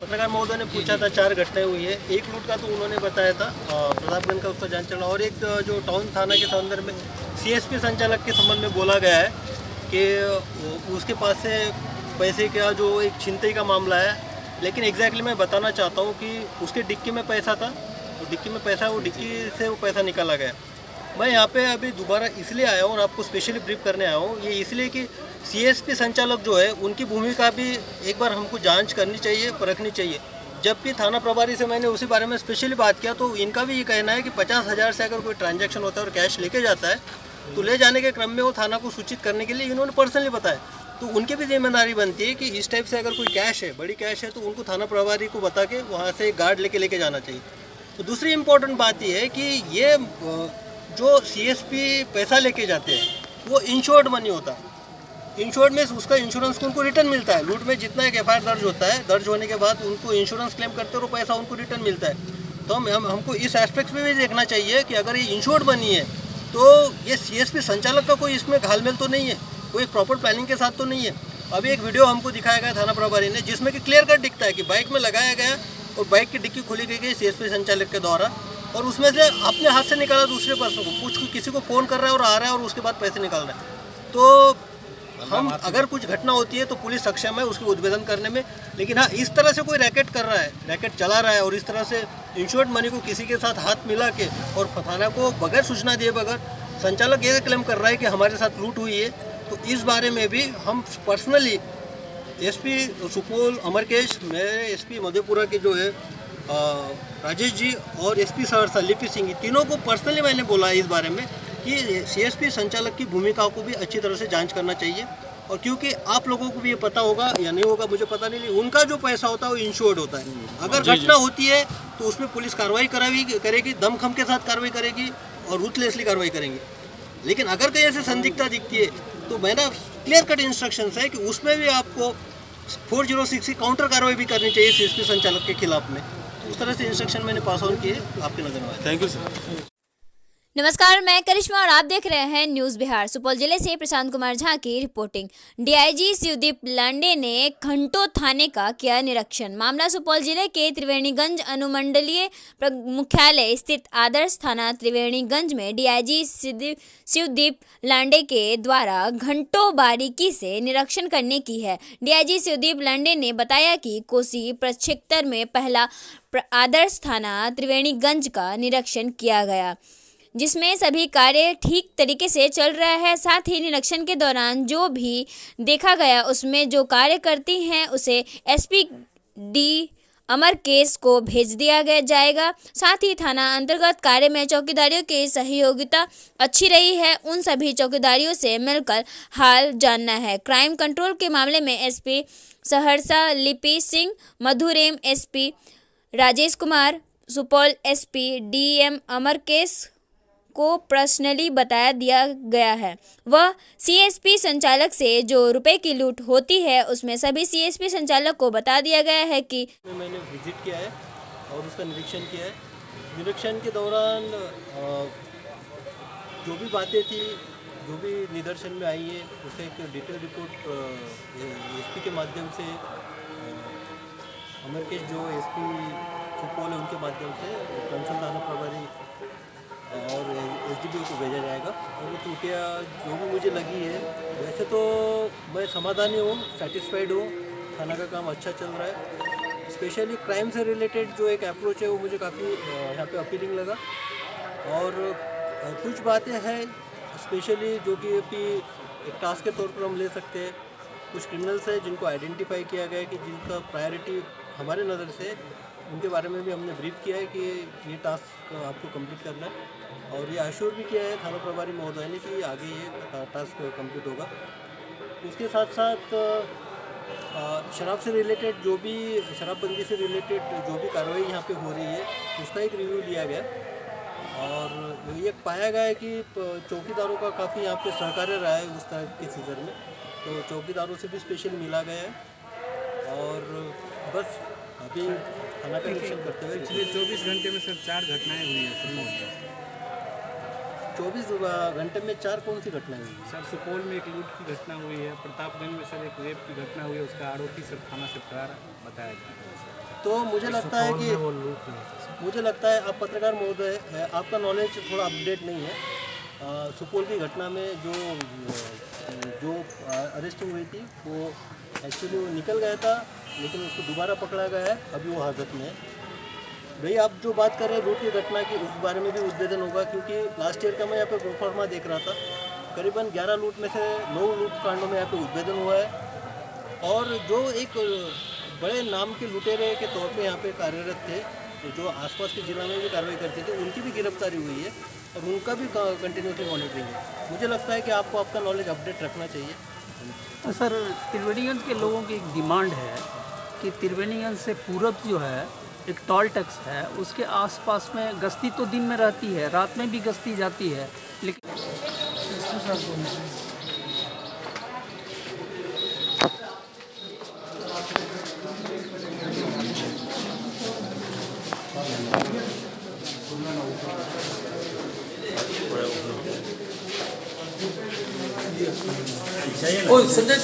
पत्रकार महोदय ने पूछा था 4 घटनाएं हुई है। एक लूट का तो उन्होंने बताया था, प्रतापगंज का उसका जांच चल रहा, और एक जो टाउन थाना के संदर्भ में सीएसपी संचालक के संबंध में बोला गया है कि उसके पास से पैसे का जो एक छिनतई का मामला है। लेकिन एग्जैक्टली मैं बताना चाहता हूँ कि उसके डिक्की में पैसा था, वो डिक्की में पैसा, वो डिक्की से वो पैसा निकाला गया। मैं यहाँ पे अभी दोबारा इसलिए आया हूँ और आपको स्पेशली ब्रीफ करने आया हूँ, ये इसलिए कि सीएसपी संचालक जो है उनकी भूमिका भी एक बार हमको जांच करनी चाहिए, परखनी चाहिए। जब भी थाना प्रभारी से मैंने उसी बारे में स्पेशली बात किया तो इनका भी ये कहना है कि 50,000 से अगर कोई ट्रांजैक्शन होता है और कैश लेके जाता है तो ले जाने के क्रम में वो थाना को सूचित करने के लिए इन्होंने पर्सनली बताया। तो उनकी भी जिम्मेदारी बनती है कि इस टाइप से अगर कोई कैश है, बड़ी कैश है, तो उनको थाना प्रभारी को बता के वहाँ से गार्ड लेके जाना चाहिए। तो दूसरी इम्पोर्टेंट बात यह है कि ये जो सीएसपी पैसा लेके जाते हैं वो इंश्योर्ड मनी होता है। इंश्योर्ड में उसका इंश्योरेंस को उनको रिटर्न मिलता है। लूट में जितना एक एफआईआर दर्ज होता है, दर्ज होने के बाद उनको इंश्योरेंस क्लेम करते हैं और पैसा उनको रिटर्न मिलता है। तो हमको इस एस्पेक्ट में भी देखना चाहिए कि अगर ये इंश्योर्ड मनी है तो ये सीएसपी संचालक का कोई इसमें घालमेल तो नहीं है, कोई प्रॉपर प्लानिंग के साथ तो नहीं है। अभी एक वीडियो हमको दिखाया गया थाना प्रभारी ने जिसमें कि क्लियर कट दिखता है कि बाइक में लगाया गया और बाइक की डिक्की खोली गई सीएसपी संचालक के द्वारा, और उसमें से अपने हाथ से निकाला दूसरे पर्सन को, कुछ किसी को फ़ोन कर रहा है और आ रहा है और उसके बाद पैसे निकाल रहा है। तो हम अगर कुछ घटना होती है तो पुलिस सक्षम है उसको उद्भेदन करने में। लेकिन हाँ, इस तरह से कोई रैकेट कर रहा है, रैकेट चला रहा है और इस तरह से इंश्योर्ड मनी को किसी के साथ हाथ मिला के और थाना को बगैर सूचना दिए, बगैर संचालक ये क्लेम कर रहा है कि हमारे साथ लूट हुई है, तो इस बारे में भी हम पर्सनली एसपी सुपौल अमरकेश, मेरे एसपी मधेपुरा के जो है राजेश जी और एसपी सहरसा लिपि सिंह, तीनों को पर्सनली मैंने बोला है इस बारे में कि सीएसपी संचालक की भूमिका को भी अच्छी तरह से जांच करना चाहिए। और क्योंकि आप लोगों को भी ये पता होगा या नहीं होगा मुझे पता नहीं, उनका जो पैसा होता है वो इंश्योर्ड होता है। अगर घटना होती है तो उसमें पुलिस कार्रवाई करेगी, दमखम के साथ कार्रवाई करेगी और रूथलेसली कार्रवाई करेंगे। लेकिन अगर कहीं ऐसे संदिग्धता दिखती है तो मेरा क्लियर कट इंस्ट्रक्शंस है कि उसमें भी आपको 406 की काउंटर कार्रवाई भी करनी चाहिए सीएसपी संचालक के खिलाफ में। उस तरह से इंस्ट्रक्शन मैंने पास ऑन किए, आपकी नजर में। Thank you sir. नमस्कार, मैं करिश्मा और आप देख रहे हैं न्यूज़ बिहार। सुपौल जिले से प्रशांत कुमार झा की रिपोर्टिंग। डीआईजी शिवदीप लांडे ने घंटों थाने का किया निरीक्षण। मामला सुपौल जिले के त्रिवेणीगंज अनुमंडलीय मुख्यालय स्थित आदर्श थाना त्रिवेणीगंज में डीआईजी शिवदीप लांडे के द्वारा घंटों बारीकी से निरीक्षण करने की है। डीआईजी शिवदीप लांडे ने बताया कि कोसी प्रक्षेत्र में पहला आदर्श थाना त्रिवेणीगंज का निरीक्षण किया गया, जिसमें सभी कार्य ठीक तरीके से चल रहा है। साथ ही निरीक्षण के दौरान जो भी देखा गया उसमें जो कार्य करती हैं उसे एसपी डी अमरकेश को भेज दिया जाएगा। साथ ही थाना अंतर्गत कार्य में चौकीदारियों की सहयोगिता अच्छी रही है, उन सभी चौकीदारियों से मिलकर हाल जानना है। क्राइम कंट्रोल के मामले में एसपी सहरसा लिपि सिंह, मधुरेम SP Rajesh Kumar, Supaul SP DM Amarkesh को पर्सनली बता दिया गया है। वह सीएसपी संचालक से जो रुपए की लूट होती है उसमें सभी सीएसपी संचालक को बता दिया गया है कि मैंने विजिट किया है और उसका निरीक्षण किया है। निरीक्षण के दौरान जो भी बातें थी, जो भी निदर्शन में आई है, उसका एक डिटेल रिपोर्ट एसपी के माध्यम से, अमरकेश जो एसपी सुपौल है उनके माध्यम से कंसल थाना प्रभारी और एसडीपीओ को भेजा जाएगा। और वो त्रुटियाँ जो भी मुझे लगी है, वैसे तो मैं समाधानी हूँ, सेटिस्फाइड हूँ, थाना का काम अच्छा चल रहा है। स्पेशली क्राइम से रिलेटेड जो एक अप्रोच है वो मुझे काफ़ी यहाँ पे अपीलिंग लगा। और कुछ बातें हैं स्पेशली जो कि एक टास्क के तौर पर हम ले सकते हैं। कुछ क्रिमिनल्स हैं जिनको आइडेंटिफाई किया गया है कि जिनका प्रायोरिटी हमारे नज़र से, उनके बारे में भी हमने ब्रीफ किया है कि ये टास्क आपको कंप्लीट करना है। और ये अश्योर भी किया है थाना प्रभारी महोदय ने कि आगे ये टास्क कंप्लीट होगा। उसके साथ साथ शराब से रिलेटेड जो भी, शराबबंदी से रिलेटेड जो भी कार्रवाई यहाँ पे हो रही है उसका एक रिव्यू लिया गया। और ये पाया गया है कि चौकीदारों का काफ़ी यहाँ पे सहकार्य रहा है उस तरह के सीज़न में, तो चौकीदारों से भी स्पेशल मिला गया है। और बस अभी थाना का निरीक्षण करते हुए पिछले 24 घंटे में सर 4 घटनाएं हुई हैं सुपौल में। 24 घंटे में 4 कौन सी घटनाएं हुई? सर सुपौल में एक लूट की घटना हुई है, प्रतापगंज में सर एक रेप की घटना हुई है, उसका आरोपी सर थाना से फरार बताया जा रहा है। तो मुझे लगता है कि आप पत्रकार महोदय आपका नॉलेज थोड़ा अपडेट नहीं है। सुपौल की घटना में जो अरेस्टिंग हुई थी वो एक्चुअली वो निकल गया था, लेकिन उसको दोबारा पकड़ा गया है, अभी वो हाजत में है। भाई आप जो बात कर रहे हैं लूट की घटना की, उस बारे में भी उद्भेदन होगा, क्योंकि लास्ट ईयर का मैं यहाँ पे प्रोफार्मा देख रहा था, करीबन 11 लूट में से 9 लूट कांडों में यहाँ पे उद्भेदन हुआ है। और जो एक बड़े नाम के लुटेरे के तौर पे यहाँ पे कार्यरत थे, जो आसपास के जिला में भी कार्रवाई करते थे, उनकी भी गिरफ्तारी हुई है और उनका भी कंटिन्यूसली मॉनिटरिंग है। मुझे लगता है कि आपको आपका नॉलेज अपडेट रखना चाहिए। सर, त्रिवेणीगंज के लोगों की एक डिमांड है कि त्रिवेणीगंज से पूरब जो है एक टोल टैक्स है, उसके आसपास में गश्ती तो दिन में रहती है, रात में भी गश्ती जाती है, लेकिन संजय